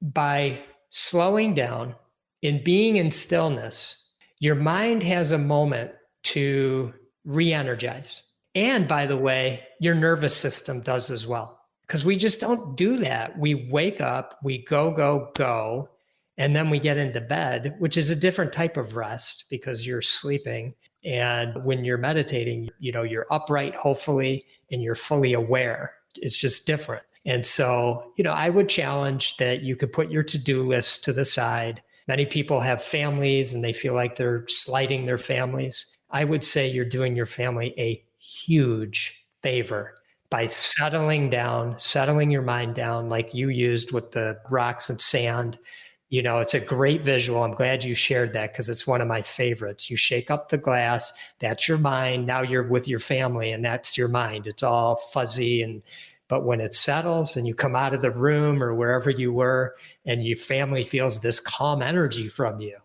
by slowing down and being in stillness, your mind has a moment to re-energize. And by the way, your nervous system does as well. Because we just don't do that. We wake up, we go, go, go, and then we get into bed, which is a different type of rest because you're sleeping. And when you're meditating, you're upright, hopefully, and you're fully aware. It's just different. And so, I would challenge that you could put your to-do list to the side. Many people have families and they feel like they're slighting their families. I would say you're doing your family a huge favor by settling down, settling your mind down like you used with the rocks and sand. It's a great visual. I'm glad you shared that because it's one of my favorites. You shake up the glass, that's your mind. Now you're with your family and that's your mind. It's all fuzzy. But when it settles and you come out of the room or wherever you were and your family feels this calm energy from you.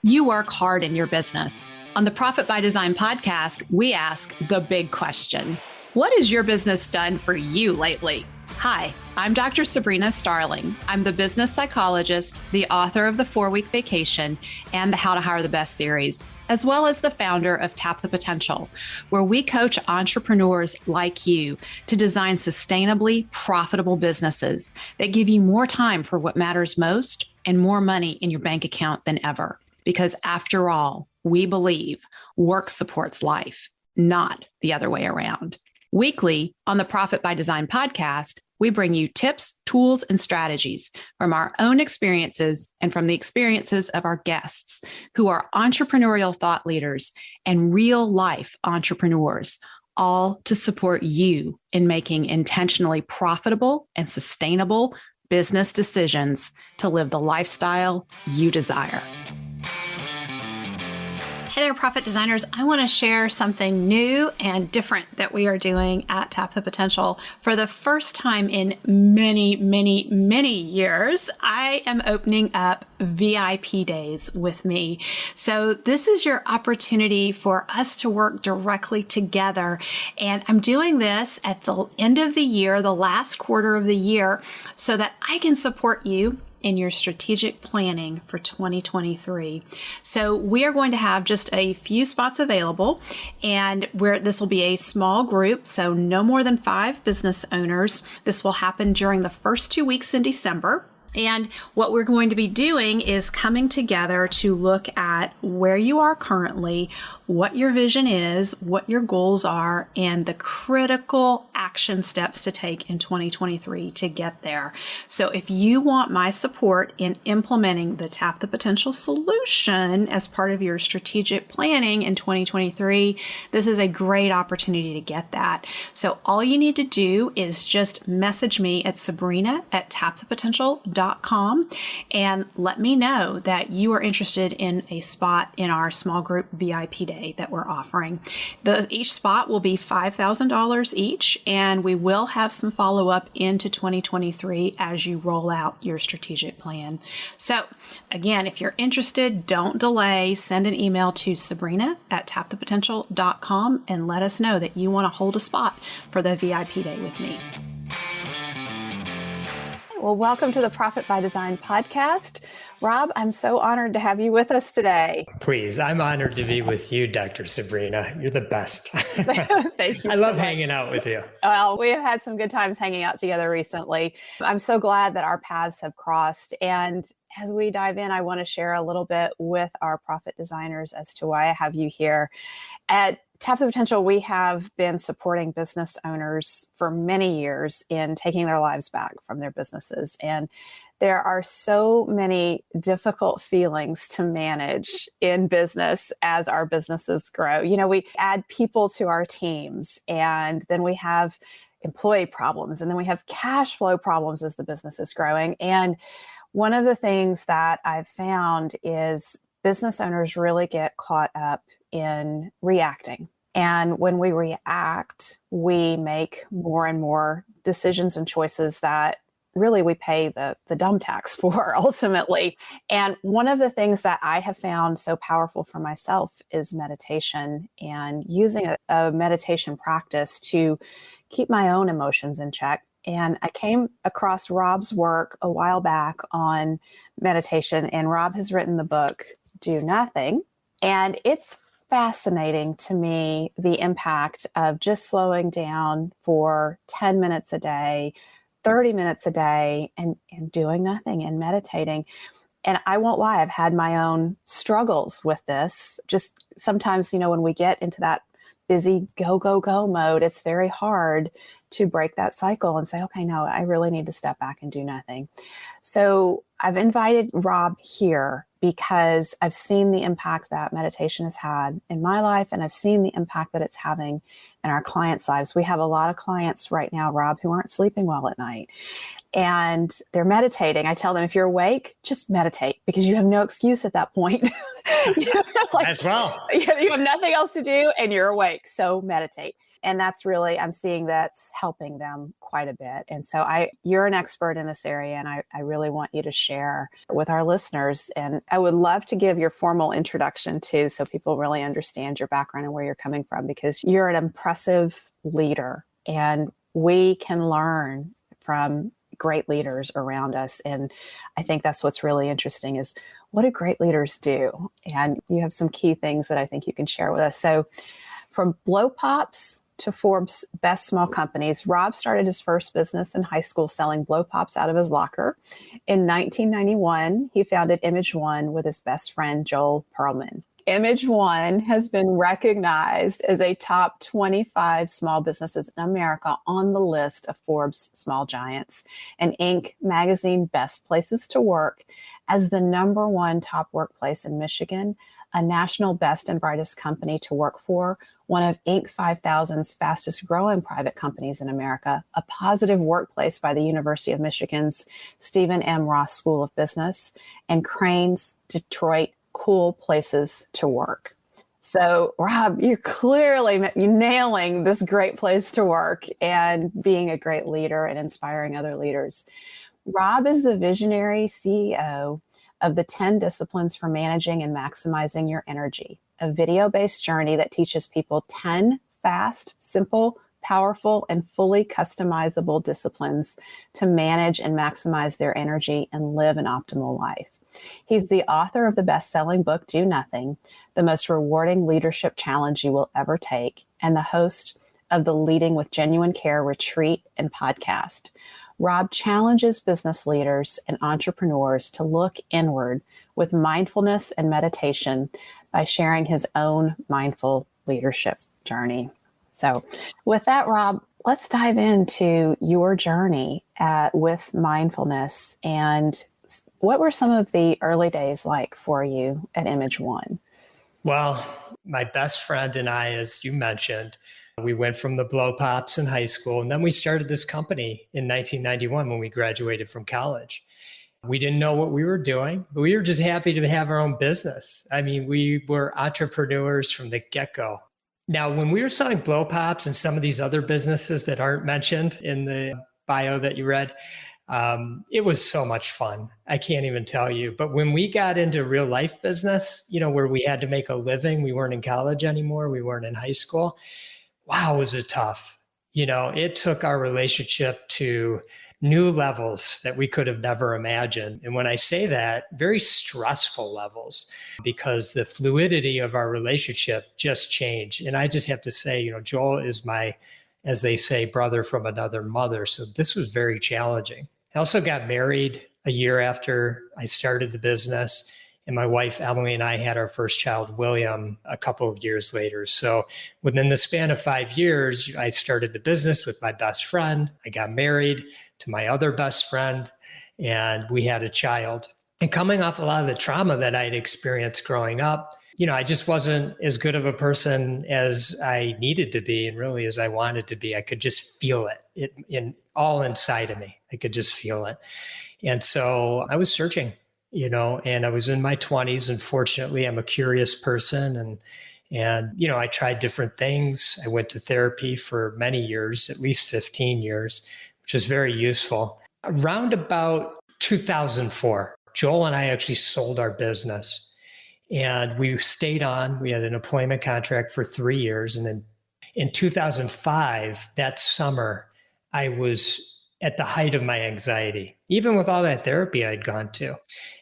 You work hard in your business. On the Profit by Design podcast, we ask the big question. What has your business done for you lately? Hi, I'm Dr. Sabrina Starling. I'm the business psychologist, the author of the 4-Week Vacation and the How to Hire the Best series, as well as the founder of Tap the Potential, where we coach entrepreneurs like you to design sustainably profitable businesses that give you more time for what matters most and more money in your bank account than ever. Because after all, we believe work supports life, not the other way around. Weekly on the Profit by Design podcast, we bring you tips, tools, and strategies from our own experiences and from the experiences of our guests who are entrepreneurial thought leaders and real life entrepreneurs, all to support you in making intentionally profitable and sustainable business decisions to live the lifestyle you desire. Hey there, Profit Designers. I want to share something new and different that we are doing at Tap the Potential. For the first time in many, many, many years, I am opening up VIP days with me. So this is your opportunity for us to work directly together. And I'm doing this at the end of the year, the last quarter of the year, so that I can support you in your strategic planning for 2023. So we are going to have just a few spots available, and this will be a small group, so no more than 5 business owners. This will happen during the first 2 weeks in December. And what we're going to be doing is coming together to look at where you are currently, what your vision is, what your goals are, and the critical action steps to take in 2023 to get there. So if you want my support in implementing the Tap the Potential solution as part of your strategic planning in 2023, this is a great opportunity to get that. So all you need to do is just message me at sabrina@tapthepotential.com and let me know that you are interested in a spot in our small group VIP day that we're offering. Each spot will be $5,000 each, and we will have some follow-up into 2023 as you roll out your strategic plan. So again, if you're interested, don't delay. Send an email to sabrina@tapthepotential.com and let us know that you want to hold a spot for the VIP day with me. Well, welcome to the Profit by Design podcast. Rob, I'm so honored to have you with us today. Please, I'm honored to be with you, Dr. Sabrina. You're the best. Thank you. I love hanging out with you. Well, we have had some good times hanging out together recently. I'm so glad that our paths have crossed. And as we dive in, I want to share a little bit with our profit designers as to why I have you here. At Tap the Potential, we have been supporting business owners for many years in taking their lives back from their businesses. And there are so many difficult feelings to manage in business as our businesses grow. You know, we add people to our teams, and then we have employee problems, and then we have cash flow problems as the business is growing. And one of the things that I've found is business owners really get caught up in reacting. And when we react, we make more and more decisions and choices that really we pay the dumb tax for ultimately. And one of the things that I have found so powerful for myself is meditation, and using a meditation practice to keep my own emotions in check. And I came across Rob's work a while back on meditation, and Rob has written the book, Do Nothing. And it's fascinating to me, the impact of just slowing down for 10 minutes a day, 30 minutes a day, and doing nothing and meditating. And I won't lie, I've had my own struggles with this. Just sometimes, when we get into that busy go, go, go mode, it's very hard to break that cycle and say, okay, no, I really need to step back and do nothing. So I've invited Rob here because I've seen the impact that meditation has had in my life, and I've seen the impact that it's having in our clients' lives. We have a lot of clients right now, Rob, who aren't sleeping well at night, and they're meditating. I tell them, if you're awake, just meditate, because you have no excuse at that point. As well. You have nothing else to do and you're awake. So meditate. And that's really, I'm seeing that's helping them quite a bit. And so you're an expert in this area, and I really want you to share with our listeners. And I would love to give your formal introduction too, so people really understand your background and where you're coming from, because you're an impressive leader, and we can learn from great leaders around us. And I think that's what's really interesting, is what do great leaders do? And you have some key things that I think you can share with us. So from blow pops to Forbes Best Small Companies, Rob started his first business in high school selling blow pops out of his locker. In 1991, he founded imageOne with his best friend, Joel Pearlman. imageOne has been recognized as a top 25 small businesses in America on the list of Forbes Small Giants, and Inc. magazine Best Places to Work as the #1 top workplace in Michigan, a national best and brightest company to work for, one of Inc. 5000's fastest growing private companies in America, a positive workplace by the University of Michigan's Stephen M. Ross School of Business, and Crain's Detroit Cool Places to Work. So, Rob, you're clearly nailing this great place to work and being a great leader and inspiring other leaders. Rob is the visionary CEO of the 10 Disciplines for Managing and Maximizing Your Energy, a video-based journey that teaches people 10 fast, simple, powerful, and fully customizable disciplines to manage and maximize their energy and live an optimal life. He's the author of the best-selling book, Do Nothing, the most rewarding leadership challenge you will ever take, and the host of the Leading with Genuine Care retreat and podcast. Rob challenges business leaders and entrepreneurs to look inward with mindfulness and meditation by sharing his own mindful leadership journey. So with that, Rob, let's dive into your journey with mindfulness, and what were some of the early days like for you at imageOne? Well, my best friend and I, as you mentioned, we went from the blow pops in high school, and then we started this company in 1991 when we graduated from college. We didn't know what we were doing, but we were just happy to have our own business. I mean, we were entrepreneurs from the get-go. Now, when we were selling blow pops and some of these other businesses that aren't mentioned in the bio that you read, it was so much fun. I can't even tell you. But when we got into real life business, where we had to make a living, we weren't in college anymore, we weren't in high school. Wow, was it tough. It took our relationship to new levels that we could have never imagined. And when I say that, very stressful levels, because the fluidity of our relationship just changed. And I just have to say, Joel is my, as they say, brother from another mother. So this was very challenging. I also got married a year after I started the business, and my wife, Emily, and I had our first child, William, a couple of years later. So within the span of 5 years, I started the business with my best friend. I got married to my other best friend, and we had a child. And coming off a lot of the trauma that I'd experienced growing up, I just wasn't as good of a person as I needed to be, and really as I wanted to be. I could just feel it all inside of me. I could just feel it. And so I was searching, and I was in my 20s, and fortunately I'm a curious person. And I tried different things. I went to therapy for many years, at least 15 years, which was very useful. Around about 2004, Joel and I actually sold our business and we stayed on. We had an employment contract for 3 years. And then in 2005, that summer, I was at the height of my anxiety, even with all that therapy I'd gone to.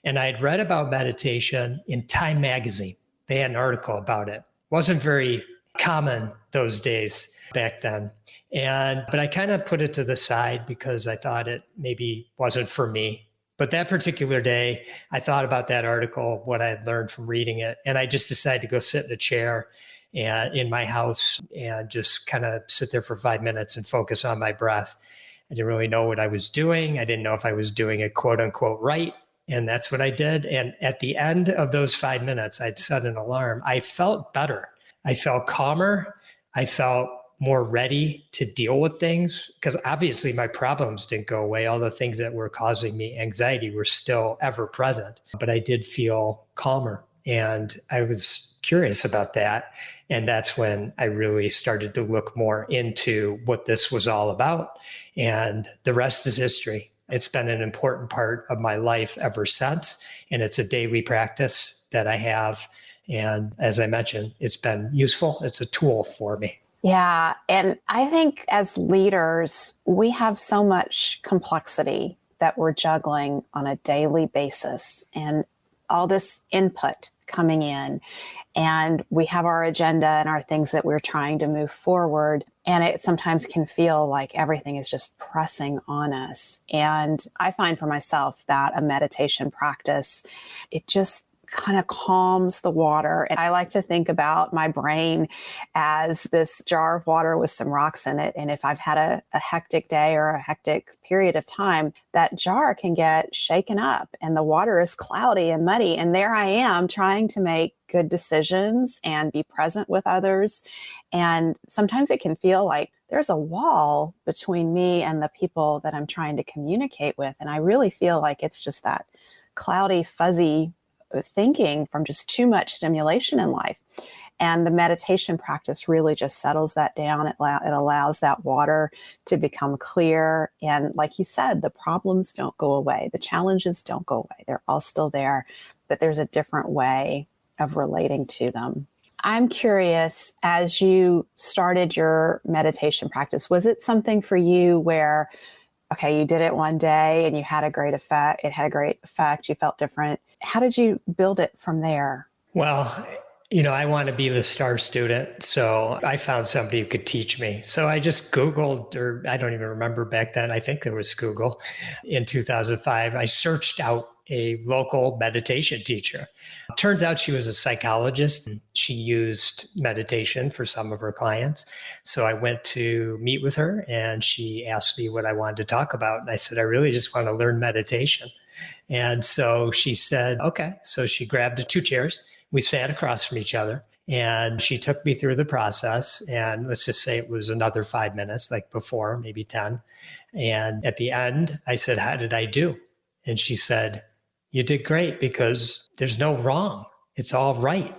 And I'd read about meditation in Time magazine. They had an article about it. Wasn't very common those days back then. But I kind of put it to the side because I thought it maybe wasn't for me. But that particular day, I thought about that article, what I had learned from reading it. And I just decided to go sit in a chair and in my house and just kind of sit there for 5 minutes and focus on my breath. I didn't really know what I was doing. I didn't know if I was doing it quote unquote right. And that's what I did. And at the end of those 5 minutes, I'd set an alarm. I felt better. I felt calmer. I felt more ready to deal with things because obviously my problems didn't go away. All the things that were causing me anxiety were still ever present, but I did feel calmer. And I was curious about that. And that's when I really started to look more into what this was all about. And the rest is history. It's been an important part of my life ever since. And it's a daily practice that I have. And as I mentioned, it's been useful. It's a tool for me. Yeah. And I think as leaders, we have so much complexity that we're juggling on a daily basis and all this input coming in. And we have our agenda and our things that we're trying to move forward. And it sometimes can feel like everything is just pressing on us. And I find for myself that a meditation practice, it just kind of calms the water. And I like to think about my brain as this jar of water with some rocks in it. And if I've had a hectic day or a hectic period of time, that jar can get shaken up and the water is cloudy and muddy. And there I am trying to make good decisions and be present with others. And sometimes it can feel like there's a wall between me and the people that I'm trying to communicate with. And I really feel like it's just that cloudy, fuzzy thinking from just too much stimulation in life. And the meditation practice really just settles that down. It allows that water to become clear. And like you said, the problems don't go away. The challenges don't go away. They're all still there, but there's a different way of relating to them. I'm curious, as you started your meditation practice, was it something for you where, okay, you did it one day and you had a great effect. It had a great effect. You felt different. How did you build it from there? Well, I want to be the star student. So I found somebody who could teach me. So I just Googled, or I don't even remember back then. I think there was Google in 2005. I searched out a local meditation teacher. Turns out she was a psychologist. She used meditation for some of her clients. So I went to meet with her and she asked me what I wanted to talk about. And I said, I really just want to learn meditation. And so she said, okay. So she grabbed the 2 chairs. We sat across from each other and she took me through the process. And let's just say it was another 5 minutes, like before, maybe 10. And at the end, I said, how did I do? And she said, you did great because there's no wrong. It's all right.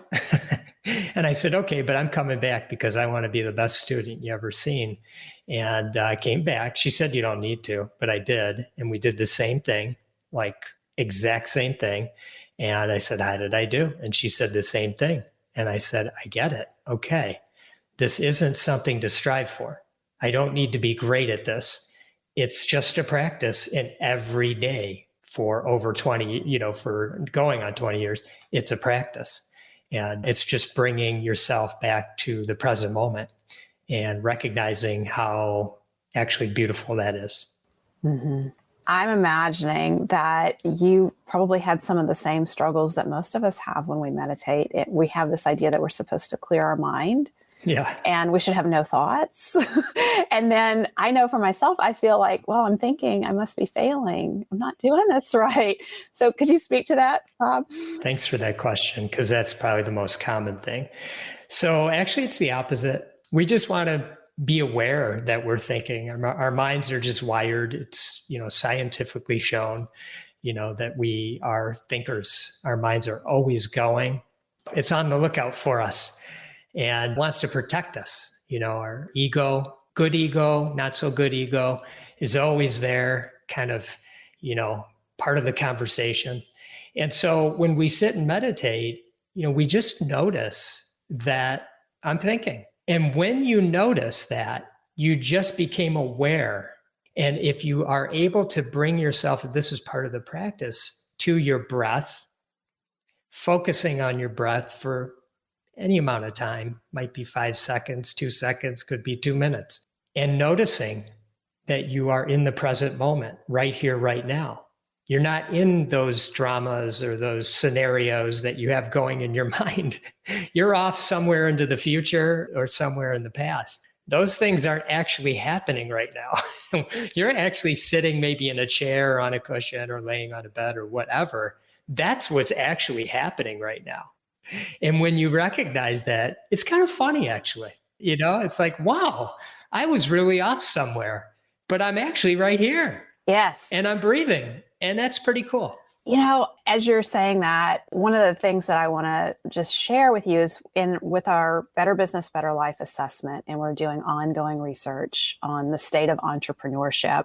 And I said, okay, but I'm coming back because I want to be the best student you ever seen. And I came back. She said, you don't need to, but I did. And we did the same thing, like exact same thing. And I said, how did I do? And she said the same thing. And I said, I get it. Okay. This isn't something to strive for. I don't need to be great at this. It's just a practice. And every day for over 20, for going on 20 years, it's a practice. And it's just bringing yourself back to the present moment and recognizing how actually beautiful that is. Mm-hmm. I'm imagining that you probably had some of the same struggles that most of us have when we meditate. We have this idea that we're supposed to clear our mind. Yeah. And we should have no thoughts. And then I know for myself, I feel like, well, I'm thinking I must be failing. I'm not doing this right. So could you speak to that, Rob? Thanks for that question, because that's probably the most common thing. So actually, it's the opposite. We just want to be aware that we're thinking. Our minds are just wired. It's, scientifically shown, that we are thinkers. Our minds are always going. It's on the lookout for us and wants to protect us. Our ego, good ego, not so good ego, is always there. kind of, part of the conversation. And so when we sit and meditate, we just notice that I'm thinking. And when you notice that, you just became aware. And if you are able to bring yourself, this is part of the practice, to your breath, focusing on your breath for any amount of time, might be 5 seconds, 2 seconds, could be 2 minutes, and noticing that you are in the present moment, right here, right now. You're not in those dramas or those scenarios that you have going in your mind. You're off somewhere into the future or somewhere in the past. Those things aren't actually happening right now. You're actually sitting maybe in a chair or on a cushion or laying on a bed or whatever. That's what's actually happening right now. And when you recognize that, it's kind of funny, actually. It's like, wow, I was really off somewhere, but I'm actually right here. Yes. And I'm breathing. And that's pretty cool. As you're saying that, one of the things that I want to just share with you is with our Better Business, Better Life assessment, and we're doing ongoing research on the state of entrepreneurship.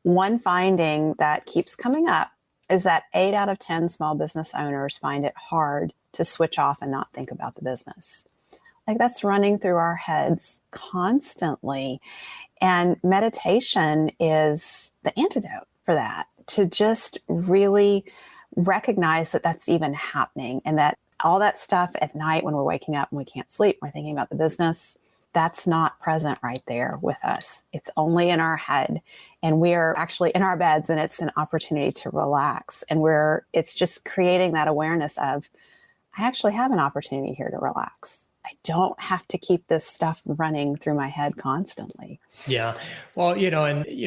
One finding that keeps coming up is that 8 out of 10 small business owners find it hard to switch off and not think about the business. Like, that's running through our heads constantly. And meditation is the antidote for that, to just really recognize that that's even happening, and that all that stuff at night when we're waking up and we can't sleep, we're thinking about the business, that's not present right there with us. It's only in our head, and we're actually in our beds, and it's an opportunity to relax. And it's just creating that awareness of, I actually have an opportunity here to relax. I don't have to keep this stuff running through my head constantly. Yeah. Well,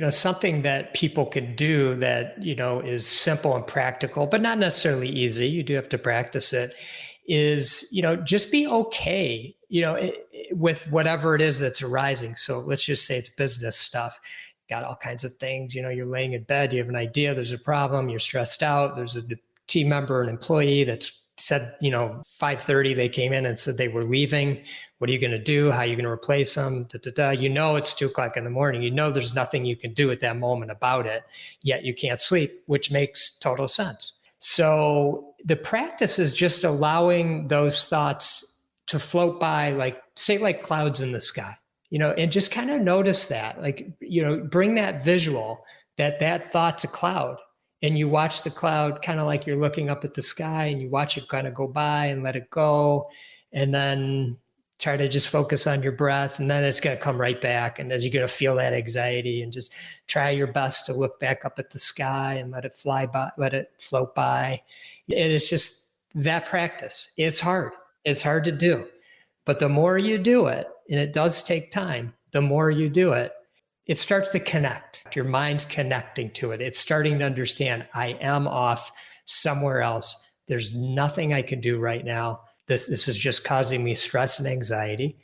something that people can do that, is simple and practical, but not necessarily easy. You do have to practice it, is, just be okay, with whatever it is that's arising. So let's just say it's business stuff. Got all kinds of things, you're laying in bed, you have an idea, there's a problem, you're stressed out, there's a team member, an employee that's said, 5:30 they came in and said they were leaving. What are you going to do? How are you going to replace them? It's 2:00 in the morning. There's nothing you can do at that moment about it, yet you can't sleep, which makes total sense. So the practice is just allowing those thoughts to float by, like clouds in the sky, and just kind of notice that, bring that visual that thought's a cloud. And you watch the cloud kind of like you're looking up at the sky, and you watch it kind of go by and let it go. And then try to just focus on your breath, and then it's going to come right back. And as you're going to feel that anxiety, and just try your best to look back up at the sky and let it fly by, let it float by. It is just that practice. It's hard. It's hard to do. But the more you do it, and it does take time, the more you do it, it starts to connect. Your mind's connecting to it. It's starting to understand, I am off somewhere else. There's nothing I can do right now. This is just causing me stress and anxiety,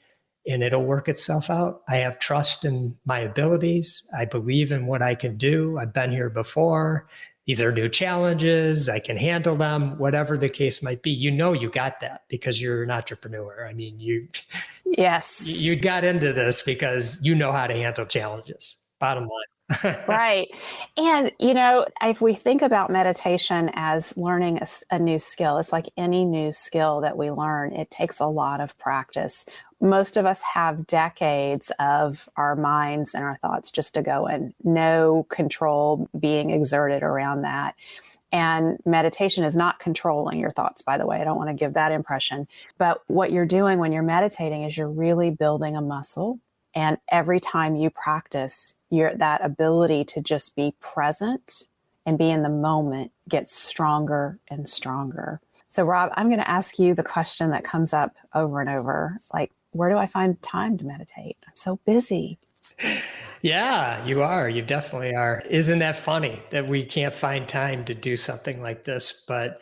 and it'll work itself out. I have trust in my abilities. I believe in what I can do. I've been here before. These are new challenges. I can handle them, whatever the case might be. You got that because you're an entrepreneur. I mean, Yes. You got into this because you know how to handle challenges, bottom line. Right. And, if we think about meditation as learning a new skill, it's like any new skill that we learn, it takes a lot of practice. Most of us have decades of our minds and our thoughts just to go, and no control being exerted around that. And meditation is not controlling your thoughts, by the way. I don't want to give that impression. But what you're doing when you're meditating is you're really building a muscle. And every time you practice, that ability to just be present and be in the moment gets stronger and stronger. So, Rob, I'm going to ask you the question that comes up over and over, like, where do I find time to meditate? I'm so busy. Yeah, you are. You definitely are. Isn't that funny that we can't find time to do something like this? But,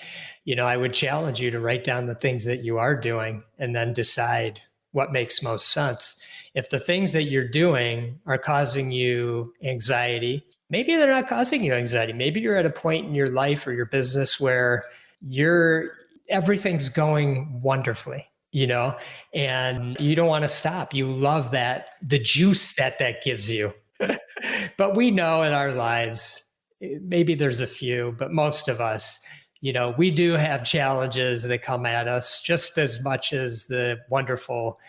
I would challenge you to write down the things that you are doing and then decide what makes most sense. If the things that you're doing are causing you anxiety, maybe they're not causing you anxiety. Maybe you're at a point in your life or your business where everything's going wonderfully. And you don't want to stop. You love the juice that gives you. But we know in our lives, maybe there's a few, but most of us, we do have challenges that come at us just as much as the wonderful,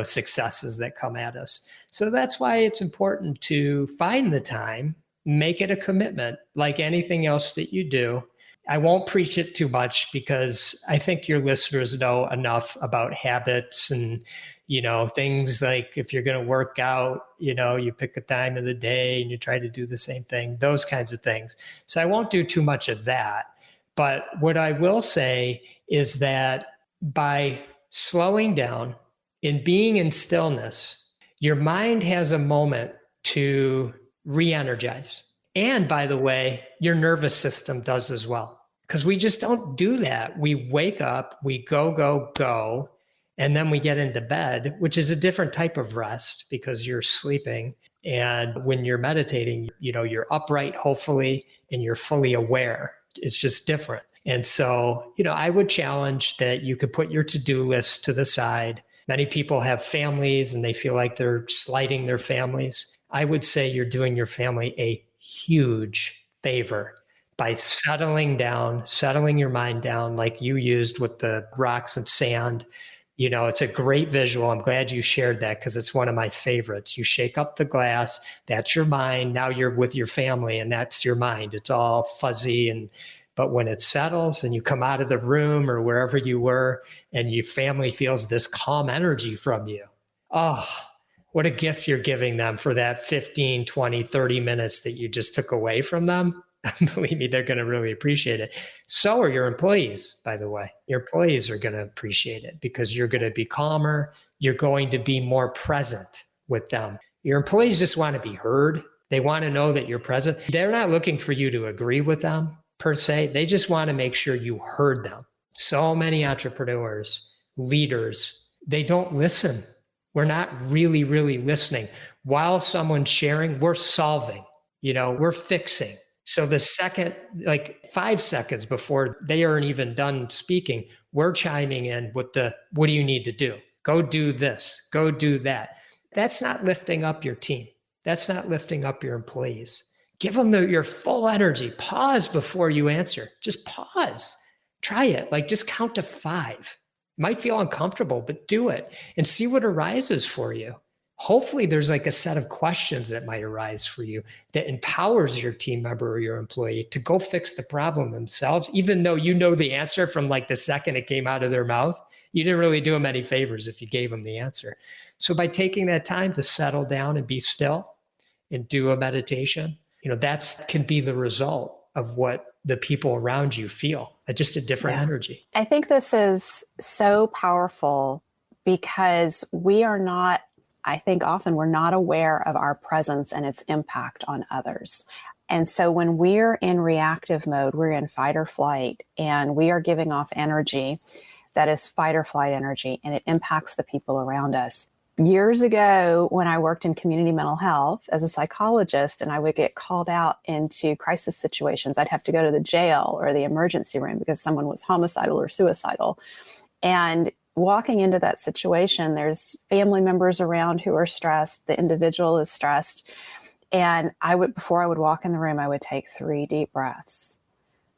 successes that come at us. So that's why it's important to find the time, make it a commitment, like anything else that you do. I won't preach it too much because I think your listeners know enough about habits and, things like if you're going to work out, you pick a time of the day and you try to do the same thing, those kinds of things. So I won't do too much of that. But what I will say is that by slowing down and being in stillness, your mind has a moment to re-energize. And by the way, your nervous system does as well. Because we just don't do that. We wake up, we go, and then we get into bed, which is a different type of rest because you're sleeping. And when you're meditating, you're upright, hopefully, and you're fully aware. It's just different. And so, I would challenge that you could put your to-do list to the side. Many people have families and they feel like they're slighting their families. I would say you're doing your family a huge favor by settling your mind down like you used with the rocks and sand. It's a great visual. I'm glad you shared that because it's one of my favorites. You shake up the glass, that's your mind. Now you're with your family and that's your mind. It's all fuzzy. But when it settles and you come out of the room or wherever you were and your family feels this calm energy from you, oh, what a gift you're giving them for that 15, 20, 30 minutes that you just took away from them. Believe me, they're going to really appreciate it. So are your employees, by the way. Your employees are going to appreciate it because you're going to be calmer. You're going to be more present with them. Your employees just want to be heard. They want to know that you're present. They're not looking for you to agree with them per se. They just want to make sure you heard them. So many entrepreneurs, leaders, they don't listen. We're not really, really listening. While someone's sharing, we're solving, we're fixing. So the second, like 5 seconds before they aren't even done speaking, we're chiming in with what do you need to do? Go do this, go do that. That's not lifting up your team. That's not lifting up your employees. Give them your full energy. Pause before you answer. Just pause. Try it. Just count to 5. It might feel uncomfortable, but do it and see what arises for you. Hopefully there's a set of questions that might arise for you that empowers your team member or your employee to go fix the problem themselves, even though you know the answer from the second it came out of their mouth. You didn't really do them any favors if you gave them the answer. So by taking that time to settle down and be still and do a meditation, that can be the result of what the people around you feel, just a different energy. I think this is so powerful because I think often we're not aware of our presence and its impact on others. And so when we're in reactive mode, we're in fight or flight, and we are giving off energy that is fight or flight energy, and it impacts the people around us. Years ago, when I worked in community mental health as a psychologist, and I would get called out into crisis situations, I'd have to go to the jail or the emergency room because someone was homicidal or suicidal. And walking into that situation, there's family members around who are stressed. The individual is stressed. And before I would walk in the room, I would take 3 deep breaths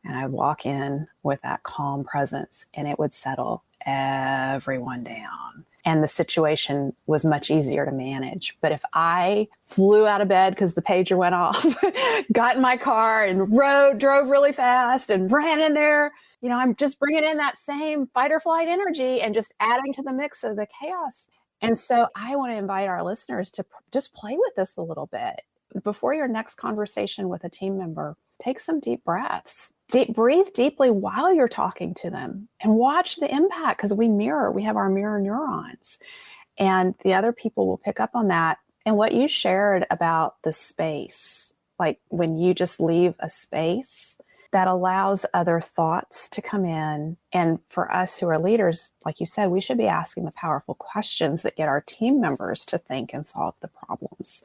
and I'd walk in with that calm presence, and it would settle everyone down. And the situation was much easier to manage. But if I flew out of bed because the pager went off, got in my car and drove really fast and ran in there, I'm just bringing in that same fight or flight energy and just adding to the mix of the chaos. And so I want to invite our listeners to just play with this a little bit. Before your next conversation with a team member, take some deep breaths. Breathe deeply while you're talking to them and watch the impact, because we have our mirror neurons, and the other people will pick up on that. And what you shared about the space, like when you just leave a space, that allows other thoughts to come in. And for us who are leaders, like you said, we should be asking the powerful questions that get our team members to think and solve the problems.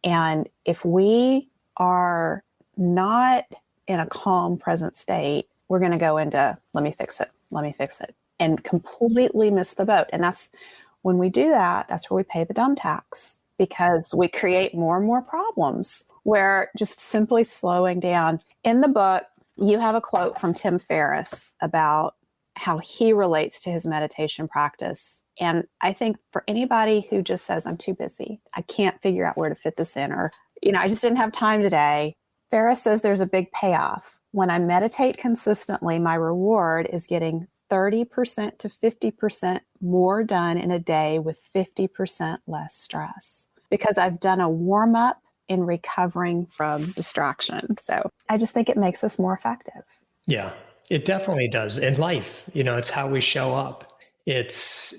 And if we are not in a calm, present state, we're going to go into, let me fix it, and completely miss the boat. And that's when we do that, that's where we pay the dumb tax. because we create more and more problems where just simply slowing down. In the book, you have a quote from Tim Ferriss about how he relates to his meditation practice. And I think for anybody who just says, I'm too busy, I can't figure out where to fit this in, or, I just didn't have time today. Ferriss says there's a big payoff. When I meditate consistently, my reward is getting 30% to 50% more done in a day with 50% less stress, because I've done a warm up in recovering from distraction. So I just think it makes us more effective. Yeah, it definitely does. In life, it's how we show up. It's,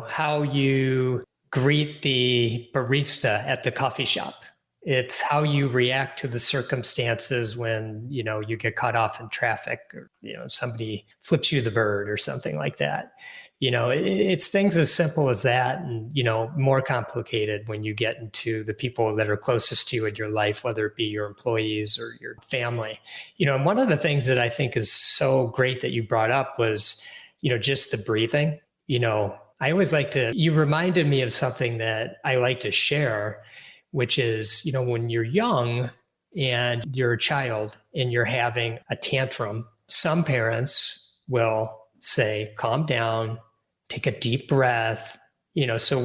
how you greet the barista at the coffee shop. It's how you react to the circumstances when, you get caught off in traffic, or, somebody flips you the bird or something like that. It's things as simple as that, and, more complicated when you get into the people that are closest to you in your life, whether it be your employees or your family. And one of the things that I think is so great that you brought up was, just the breathing. I always you reminded me of something that I like to share, which is, when you're young and you're a child and you're having a tantrum, some parents will say, calm down, take a deep breath. So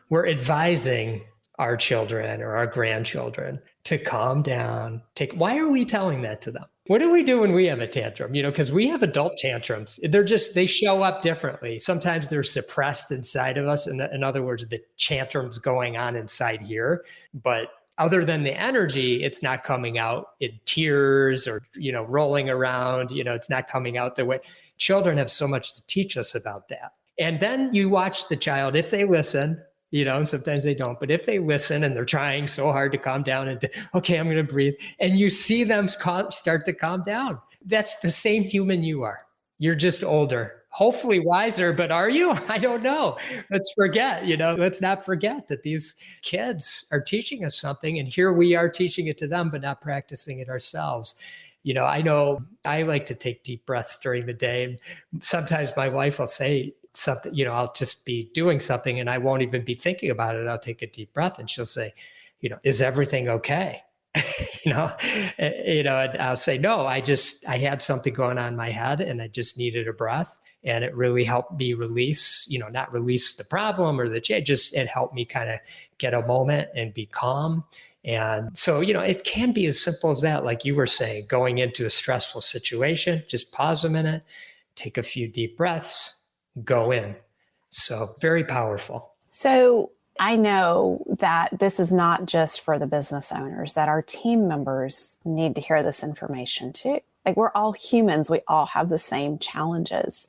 we're advising our children or our grandchildren to calm down. Why are we telling that to them? What do we do when we have a tantrum? Because we have adult tantrums. They show up differently. Sometimes they're suppressed inside of us. In other words, the tantrum's going on inside here. But other than the energy, it's not coming out in tears or, rolling around. It's not coming out the way. Children have so much to teach us about that. And then you watch the child, if they listen, and sometimes they don't, but if they listen and they're trying so hard to calm down and okay, I'm going to breathe, and you see them start to calm down. That's the same human you are. You're just older, hopefully wiser, but are you? I don't know. Let's not forget that these kids are teaching us something, and here we are teaching it to them, but not practicing it ourselves. I know I like to take deep breaths during the day. And sometimes my wife will say something, I'll just be doing something and I won't even be thinking about it. I'll take a deep breath and she'll say, is everything okay? And I'll say, no, I had something going on in my head and I just needed a breath. And it really helped me release, not release the problem or the change, it helped me kind of get a moment and be calm. And so, it can be as simple as that. Like you were saying, going into a stressful situation, just pause a minute, take a few deep breaths, go in. So very powerful. So I know that this is not just for the business owners, that our team members need to hear this information too. Like, we're all humans. We all have the same challenges.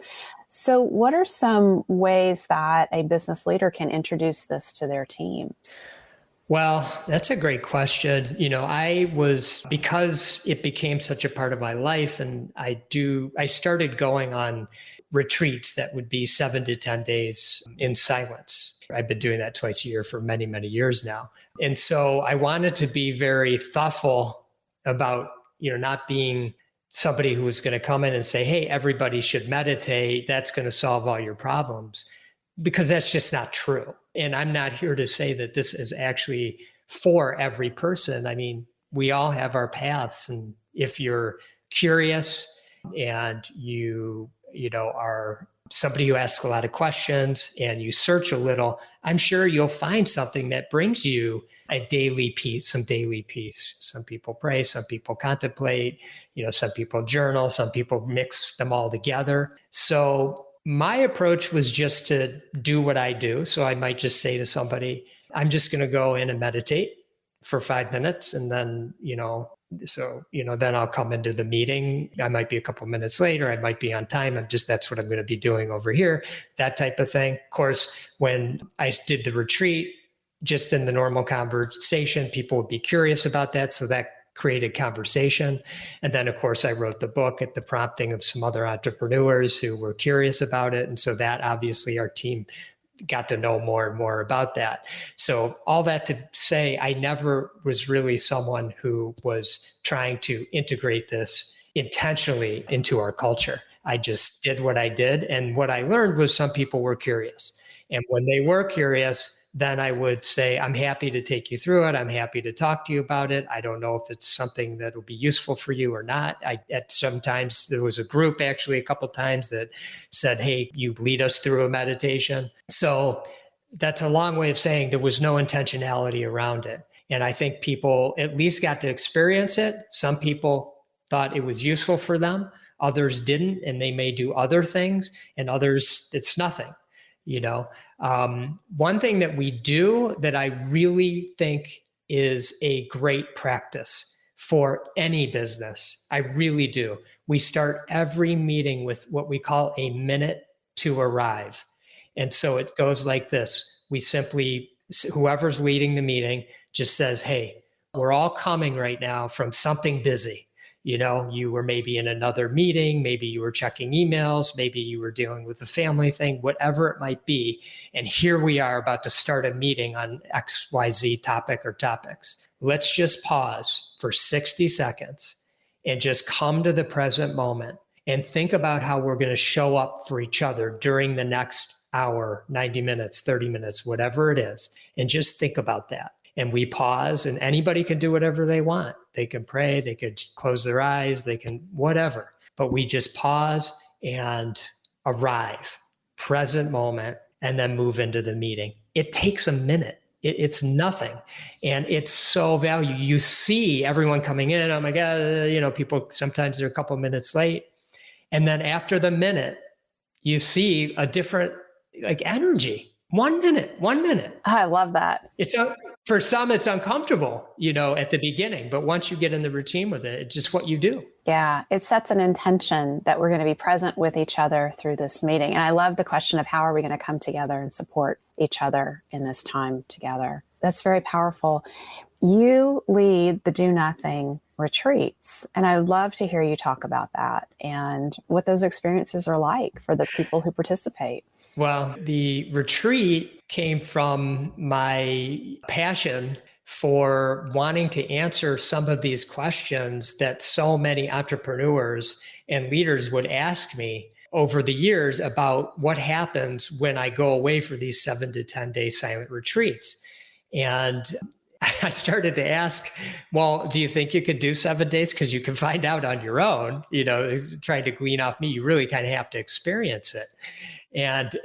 So what are some ways that a business leader can introduce this to their teams? Well, that's a great question. Because it became such a part of my life, and I started going on retreats that would be 7 to 10 days in silence. I've been doing that twice a year for many, many years now. And so I wanted to be very thoughtful about, not being somebody who was going to come in and say, hey, everybody should meditate. That's going to solve all your problems, because that's just not true. And I'm not here to say that this is actually for every person. I mean, we all have our paths. And if you're curious and you are somebody who asks a lot of questions and you search a little, I'm sure you'll find something that brings you a daily peace, some daily peace. Some people pray, some people contemplate, some people journal, some people mix them all together. So my approach was just to do what I do. So I might just say to somebody, I'm just going to go in and meditate for 5 minutes. And then, then I'll come into the meeting. I might be a couple minutes later. I might be on time. That's what I'm going to be doing over here, that type of thing. Of course, when I did the retreat, just in the normal conversation, people would be curious about that. So that created conversation. And then, of course, I wrote the book at the prompting of some other entrepreneurs who were curious about it. And so that obviously our team got to know more and more about that. So all that to say, I never was really someone who was trying to integrate this intentionally into our culture. I just did what I did. And what I learned was some people were curious. And when they were curious, then I would say, I'm happy to take you through it. I'm happy to talk to you about it. I don't know if it's something that will be useful for you or not. Sometimes there was a group actually a couple of times that said, hey, you lead us through a meditation. So that's a long way of saying there was no intentionality around it. And I think people at least got to experience it. Some people thought it was useful for them. Others didn't, and they may do other things, and others, it's nothing. One thing that we do that I really think is a great practice for any business, I really do. We start every meeting with what we call a minute to arrive. And so it goes like this. We simply, whoever's leading the meeting just says, hey, we're all coming right now from something busy. You were maybe in another meeting, maybe you were checking emails, maybe you were dealing with a family thing, whatever it might be. And here we are about to start a meeting on XYZ topic or topics. Let's just pause for 60 seconds and just come to the present moment and think about how we're going to show up for each other during the next hour, 90 minutes, 30 minutes, whatever it is. And just think about that. And we pause, and anybody can do whatever they want. They can pray, they could close their eyes, they can whatever. But we just pause and arrive, present moment, and then move into the meeting. It takes a minute. It's nothing. And it's so valuable. You see everyone coming in. Oh my God, people, sometimes they're a couple minutes late. And then after the minute, you see a different energy. 1 minute. I love that. For some, it's uncomfortable, at the beginning, but once you get in the routine with it, it's just what you do. Yeah, it sets an intention that we're going to be present with each other through this meeting. And I love the question of how are we going to come together and support each other in this time together. That's very powerful. You lead the Do Nothing retreats, and I'd love to hear you talk about that and what those experiences are like for the people who participate. Well, the retreat came from my passion for wanting to answer some of these questions that so many entrepreneurs and leaders would ask me over the years about what happens when I go away for these 7 to 10 day silent retreats. And I started to ask, well, do you think you could do 7 days? Because you can find out on your own, trying to glean off me, you really kind of have to experience it. And,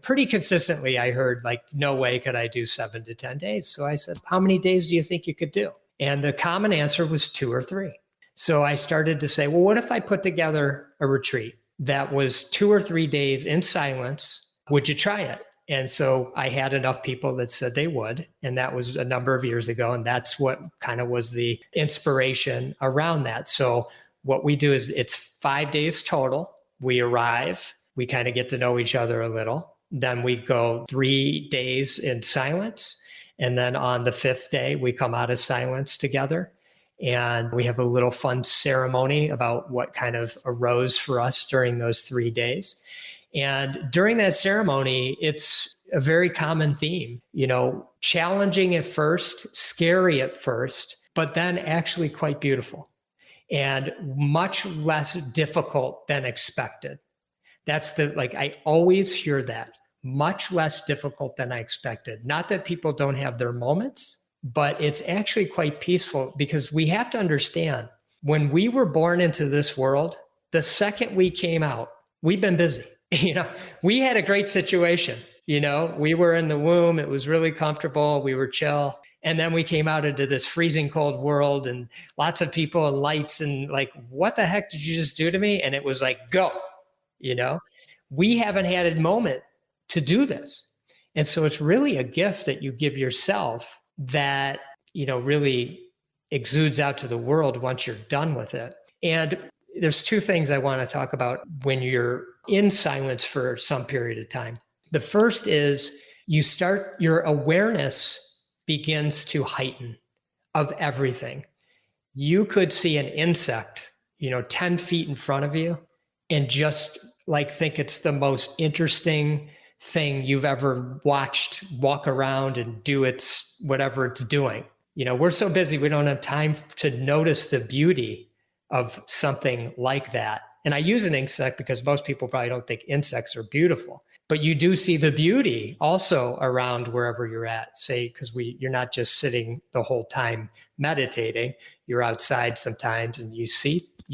pretty consistently, I heard no way could I do 7 to 10 days. So I said, how many days do you think you could do? And the common answer was 2 or 3. So I started to say, well, what if I put together a retreat that was 2 or 3 days in silence? Would you try it? And so I had enough people that said they would. And that was a number of years ago. And that's what kind of was the inspiration around that. So what we do is it's 5 days total. We arrive. We kind of get to know each other a little. Then we go 3 days in silence. And then on the 5th day, we come out of silence together. And we have a little fun ceremony about what kind of arose for us during those 3 days. And during that ceremony, it's a very common theme, challenging at first, scary at first, but then actually quite beautiful and much less difficult than expected. That's I always hear that, much less difficult than I expected. Not that people don't have their moments, but it's actually quite peaceful because we have to understand when we were born into this world, the second we came out, we've been busy. We had a great situation. We were in the womb. It was really comfortable. We were chill. And then we came out into this freezing cold world and lots of people and lights and what the heck did you just do to me? And it was go. We haven't had a moment to do this. And so it's really a gift that you give yourself that, really exudes out to the world once you're done with it. And there's 2 things I want to talk about when you're in silence for some period of time. The first is your awareness begins to heighten of everything. You could see an insect, 10 feet in front of you and just think it's the most interesting thing you've ever watched walk around and do whatever it's doing. We're so busy, we don't have time to notice the beauty of something like that. And I use an insect because most people probably don't think insects are beautiful, but you do see the beauty also around wherever you're at. Say, because you're not just sitting the whole time meditating, you're outside sometimes and you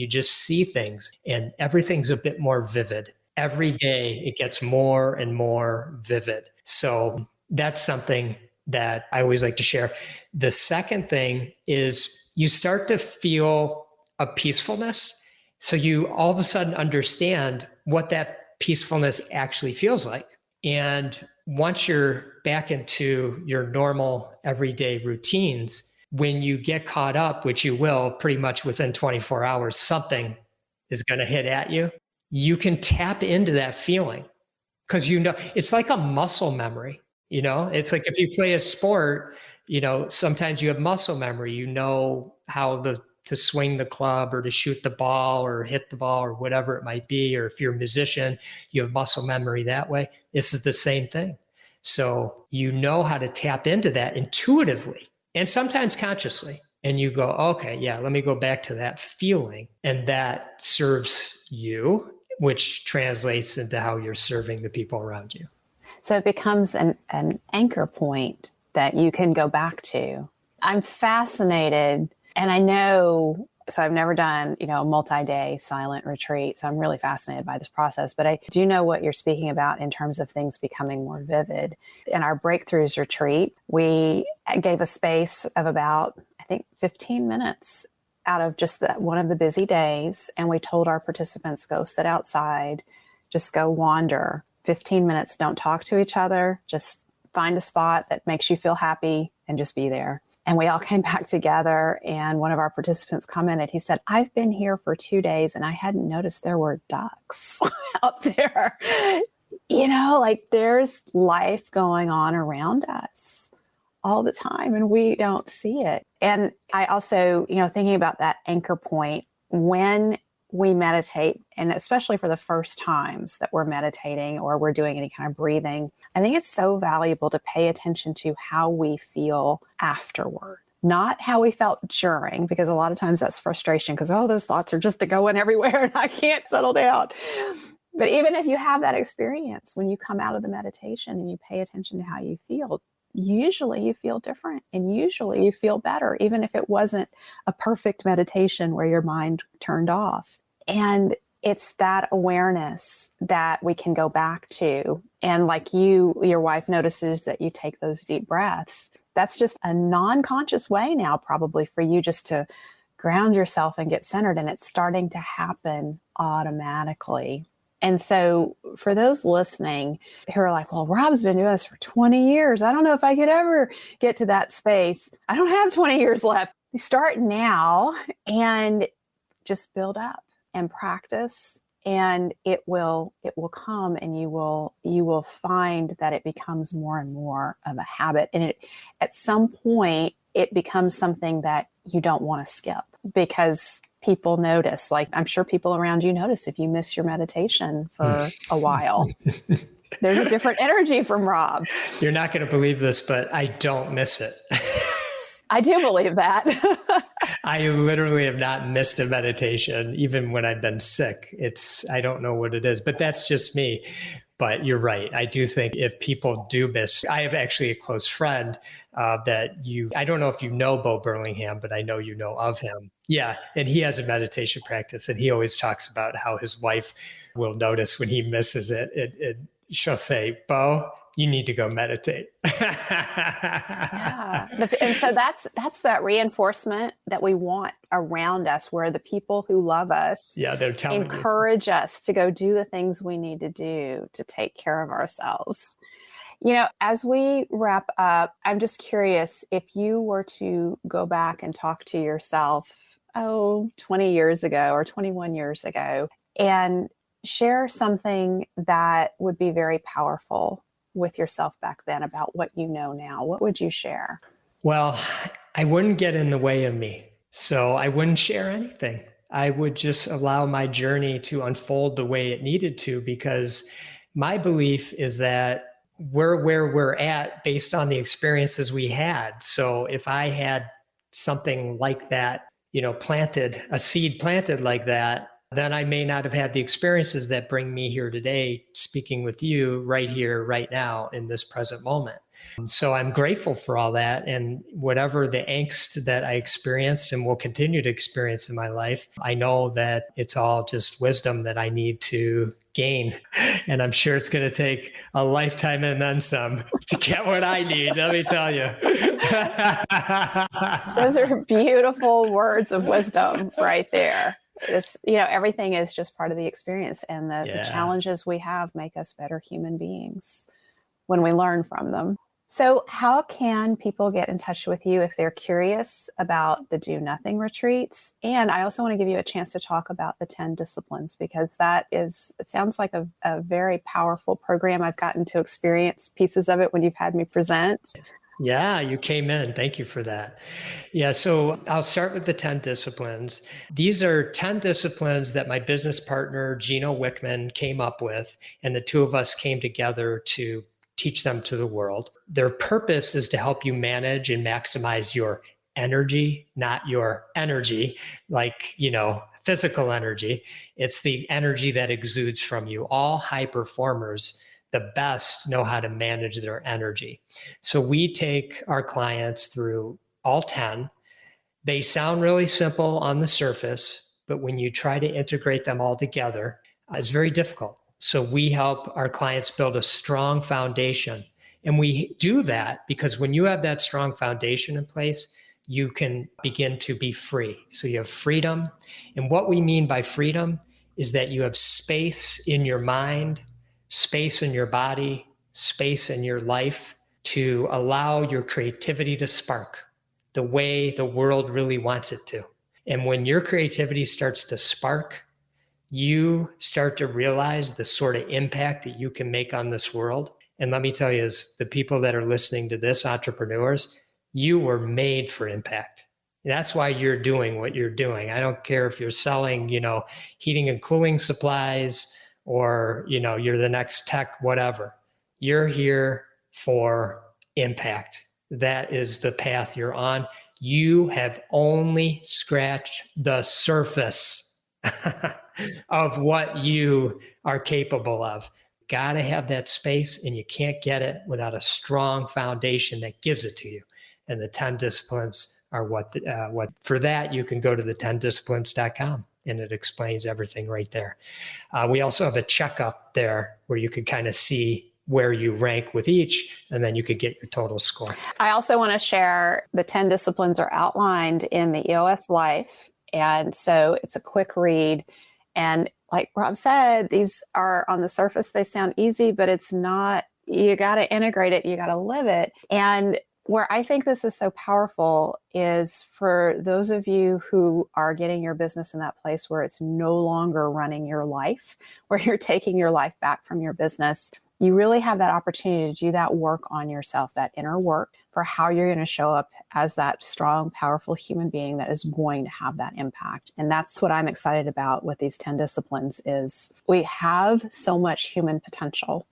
just see things, and everything's a bit more vivid. Every day it gets more and more vivid. So that's something that I always like to share. The second thing is you start to feel a peacefulness. So you all of a sudden understand what that peacefulness actually feels like. And once you're back into your normal everyday routines, when you get caught up, which you will pretty much within 24 hours, something is going to hit at you. You can tap into that feeling because it's like a muscle memory. It's like if you play a sport, sometimes you have muscle memory, how to swing the club or to shoot the ball or hit the ball or whatever it might be. Or if you're a musician, you have muscle memory that way. This is the same thing. So you know how to tap into that intuitively and sometimes consciously. And you go, okay, yeah, let me go back to that feeling. And that serves you, which translates into how you're serving the people around you. So it becomes an anchor point that you can go back to. I'm fascinated, and I know, so I've never done, a multi-day silent retreat. So I'm really fascinated by this process, but I do know what you're speaking about in terms of things becoming more vivid. In our Breakthroughs retreat, we gave a space of about, I think, 15 minutes out of just one of the busy days. And we told our participants, go sit outside, just go wander. 15 minutes, don't talk to each other, just find a spot that makes you feel happy and just be there. And we all came back together, and one of our participants commented, he said, I've been here for 2 days and I hadn't noticed there were ducks out there. There's life going on around us all the time and we don't see it. And I also, thinking about that anchor point, when we meditate, and especially for the first times that we're meditating or we're doing any kind of breathing, I think it's so valuable to pay attention to how we feel afterward, not how we felt during, because a lot of times that's frustration because, those thoughts are just going everywhere and I can't settle down. But even if you have that experience, when you come out of the meditation and you pay attention to how you feel, usually you feel different and usually you feel better, even if it wasn't a perfect meditation where your mind turned off. And it's that awareness that we can go back to. And like your wife notices that you take those deep breaths. That's just a non-conscious way now, probably for you just to ground yourself and get centered. And it's starting to happen automatically. And so for those listening who are like, well, Rob's been doing this for 20 years. I don't know if I could ever get to that space. I don't have 20 years left. You start now and just build up and practice, and it will come, and you will find that it becomes more and more of a habit. And at some point it becomes something that you don't want to skip because people notice. Like, I'm sure people around you notice if you miss your meditation for a while. There's a different energy from Rob. You're not going to believe this, but I don't miss it. I do believe that. I literally have not missed a meditation, even when I've been sick. I don't know what it is, but that's just me. But you're right. I do think if people do miss, I have actually a close friend I don't know if you know Bo Burlingham, but I know you know of him. Yeah. And he has a meditation practice, and he always talks about how his wife will notice when he misses it. She'll say, Bo, you need to go meditate. Yeah. And so that's that reinforcement that we want around us, where the people who love us, they're telling encourage us to go do the things we need to do to take care of ourselves. As we wrap up, I'm just curious, if you were to go back and talk to yourself, 20 years ago or 21 years ago, and share something that would be very powerful with yourself back then about what you know now, what would you share? Well, I wouldn't get in the way of me. So I wouldn't share anything. I would just allow my journey to unfold the way it needed to, because my belief is that we're where we're at based on the experiences we had. So if I had something like that, a seed planted like that, then I may not have had the experiences that bring me here today, speaking with you right here, right now, in this present moment. So I'm grateful for all that. And whatever the angst that I experienced and will continue to experience in my life, I know that it's all just wisdom that I need to gain. And I'm sure it's going to take a lifetime and then some to get what I need, let me tell you. Those are beautiful words of wisdom right there. It's, everything is just part of the experience, and the challenges we have make us better human beings when we learn from them. So how can people get in touch with you if they're curious about the Do Nothing retreats? And I also want to give you a chance to talk about the 10 disciplines, because it sounds like a very powerful program. I've gotten to experience pieces of it when you've had me present. Yeah, you came in. Thank you for that. Yeah, so I'll start with the 10 disciplines. These are 10 disciplines that my business partner, Gino Wickman, came up with, and the two of us came together to teach them to the world. Their purpose is to help you manage and maximize your energy, not your energy, like, physical energy. It's the energy that exudes from you. All high performers, the best, know how to manage their energy. So we take our clients through all 10. They sound really simple on the surface, but when you try to integrate them all together, it's very difficult. So we help our clients build a strong foundation. And we do that because when you have that strong foundation in place, you can begin to be free. So you have freedom. And what we mean by freedom is that you have space in your mind, space in your body, space in your life to allow your creativity to spark the way the world really wants it to. And when your creativity starts to spark, you start to realize the sort of impact that you can make on this world. And let me tell you, as the people that are listening to this, entrepreneurs, you were made for impact. That's why you're doing what you're doing. I don't care if you're selling, heating and cooling supplies, or, you're the next tech, whatever. You're here for impact. That is the path you're on. You have only scratched the surface of what you are capable of. Got to have that space, and you can't get it without a strong foundation that gives it to you. And the 10 disciplines are what for that, you can go to the 10disciplines.com. and it explains everything right there. We also have a checkup there where you can kind of see where you rank with each, and then you could get your total score. I also want to share the 10 disciplines are outlined in the EOS Life. And so it's a quick read. And like Rob said, these are on the surface, they sound easy, but it's not. You got to integrate it. You got to live it. And where I think this is so powerful is for those of you who are getting your business in that place where it's no longer running your life, where you're taking your life back from your business. You really have that opportunity to do that work on yourself, that inner work for how you're going to show up as that strong, powerful human being that is going to have that impact. And that's what I'm excited about with these 10 disciplines is we have so much human potential,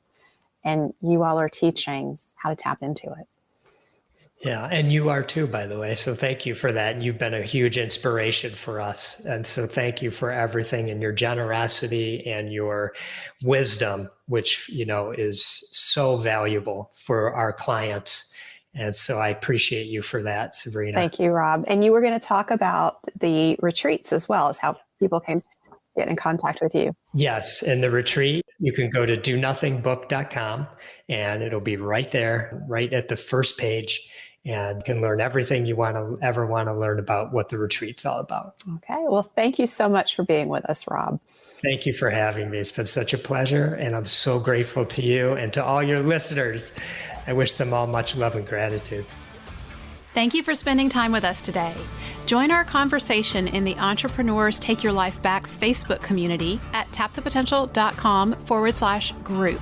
and you all are teaching how to tap into it. Yeah, and you are too, by the way. So thank you for that. You've been a huge inspiration for us. And so thank you for everything and your generosity and your wisdom, which, is so valuable for our clients. And so I appreciate you for that, Sabrina. Thank you, Rob. And you were going to talk about the retreats as well as how people can get in contact with you. Yes. And the retreat, you can go to donothingbook.com and it'll be right there, right at the first page. And you can learn everything you ever want to learn about what the retreat's all about. Okay. Well, thank you so much for being with us, Rob. Thank you for having me. It's been such a pleasure. And I'm so grateful to you and to all your listeners. I wish them all much love and gratitude. Thank you for spending time with us today. Join our conversation in the Entrepreneurs Take Your Life Back Facebook community at tapthepotential.com/group.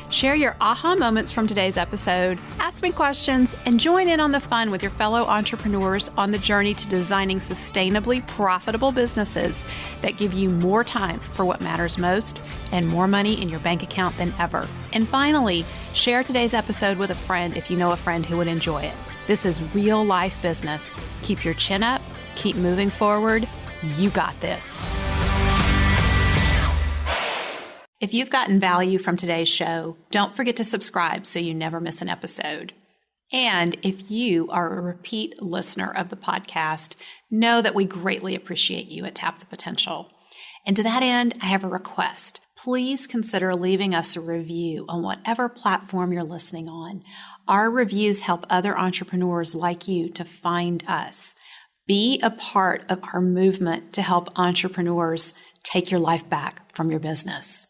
Share your aha moments from today's episode, ask me questions, and join in on the fun with your fellow entrepreneurs on the journey to designing sustainably profitable businesses that give you more time for what matters most and more money in your bank account than ever. And finally, share today's episode with a friend if you know a friend who would enjoy it. This is real life business. Keep your chin up, keep moving forward. You got this. If you've gotten value from today's show, don't forget to subscribe so you never miss an episode. And if you are a repeat listener of the podcast, know that we greatly appreciate you at Tap the Potential. And to that end, I have a request. Please consider leaving us a review on whatever platform you're listening on. Our reviews help other entrepreneurs like you to find us. Be a part of our movement to help entrepreneurs take your life back from your business.